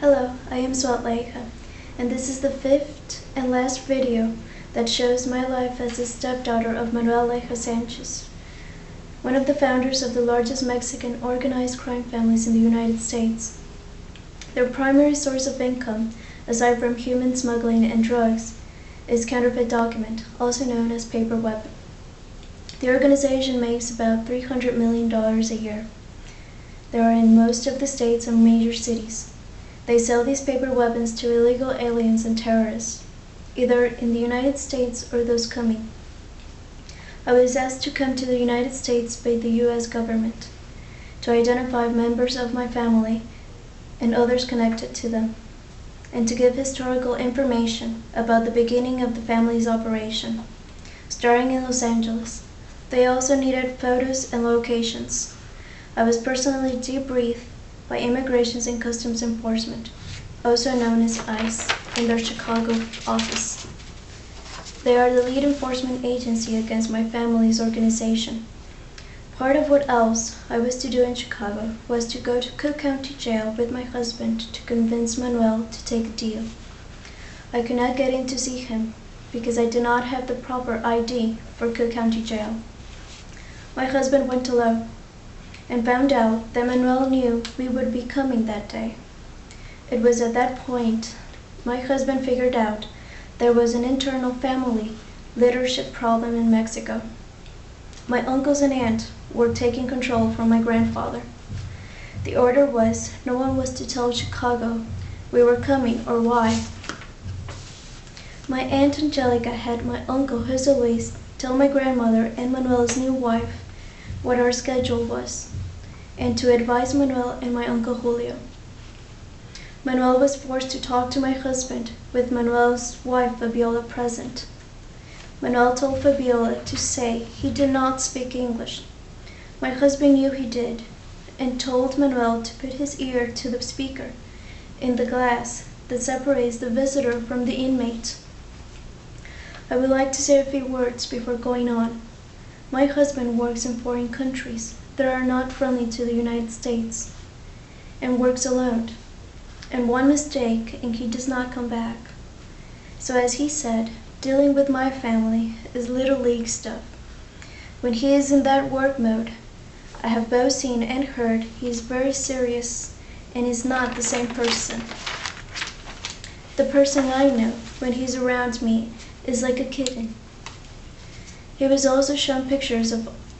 Hello, I am Suad Leija, and this is the fifth and last video that shows my life as the stepdaughter of Manuel Leija Sanchez, one of the founders of the largest Mexican organized crime families in the United States. Their primary source of income, aside from human smuggling and drugs, is counterfeit document, also known as paper weapon. The organization makes about $300 million a year. They are in most of the states and major cities. They sell these paper weapons to illegal aliens and terrorists, either in the United States or those coming. I was asked to come to the United States by the U.S. government to identify members of my family and others connected to them, and to give historical information about the beginning of the family's operation, starting in Los Angeles. They also needed photos and locations. I was personally debriefed by Immigration and Customs Enforcement, also known as ICE, in their Chicago office. They are the lead enforcement agency against my family's organization. Part of what else I was to do in Chicago was to go to Cook County Jail with my husband to convince Manuel to take a deal. I could not get in to see him because I did not have the proper ID for Cook County Jail. My husband went alone and found out that Manuel knew we would be coming that day. It was at that point my husband figured out there was an internal family leadership problem in Mexico. My uncles and aunt were taking control from my grandfather. The order was no one was to tell Chicago we were coming or why. My aunt Angelica had my uncle Jose Luis tell my grandmother and Manuel's new wife what our schedule was, and to advise Manuel and my uncle Julio. Manuel was forced to talk to my husband with Manuel's wife Fabiola present. Manuel told Fabiola to say he did not speak English. My husband knew he did, and told Manuel to put his ear to the speaker in the glass that separates the visitor from the inmate. I would like to say a few words before going on. My husband works in foreign countries that are not friendly to the United States, and works alone. And one mistake and he does not come back. So as he said, dealing with my family is little league stuff. When he is in that work mode, I have both seen and heard he is very serious and is not the same person. The person I know when he's around me is like a kitten. He was also shown pictures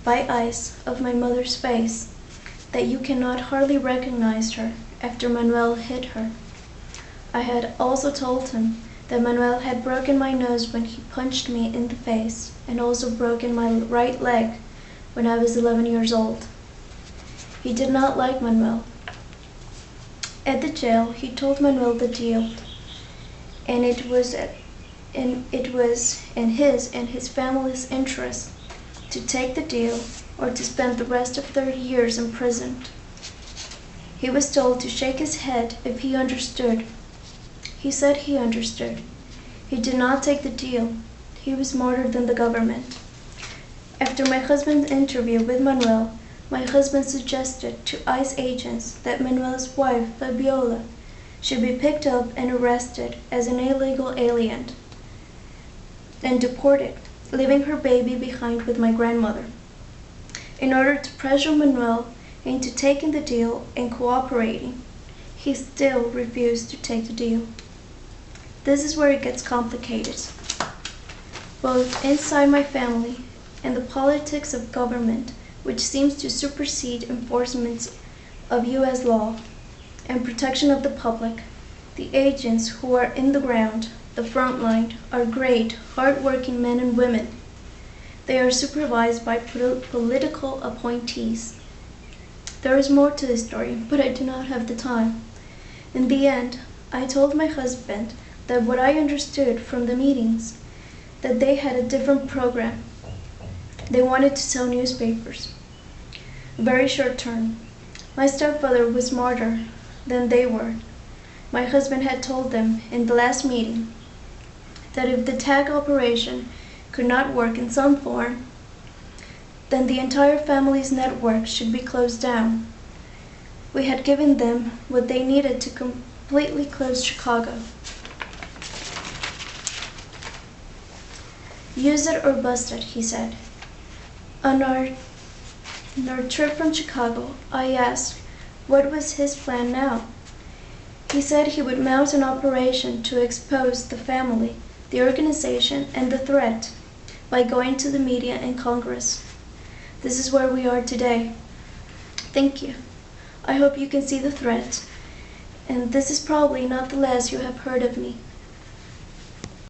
by ICE of my mother's face that you cannot hardly recognize her after Manuel hit her. I had also told him that Manuel had broken my nose when he punched me in the face, and also broken my right leg when I was 11 years old. He did not like Manuel. At the jail, he told Manuel the deal, and it was in his and his family's interest to take the deal or to spend the rest of 30 years imprisoned. He was told to shake his head if he understood. He said he understood. He did not take the deal. He was smarter than the government. After my husband's interview with Manuel, my husband suggested to ICE agents that Manuel's wife, Fabiola, should be picked up and arrested as an illegal alien and deported, leaving her baby behind with my grandmother. In order to pressure Manuel into taking the deal and cooperating, he still refused to take the deal. This is where it gets complicated. Both inside my family and the politics of government, which seems to supersede enforcement of U.S. law and protection of the public, the agents who are in the ground, the front line, are great, hard-working men and women. They are supervised by political appointees. There is more to this story, but I do not have the time. In the end, I told my husband that what I understood from the meetings, that they had a different program. They wanted to sell newspapers. Very short term. My stepfather was smarter than they were. My husband had told them in the last meeting that if the tag operation could not work in some form, then the entire family's network should be closed down. We had given them what they needed to completely closed Chicago. Use it or bust it, he said. On our trip from Chicago, I asked what was his plan now. He said he would mount an operation to expose the family, the organization, and the threat by going to the media and Congress. This is where we are today. Thank you. I hope you can see the threat, and this is probably not the last you have heard of me.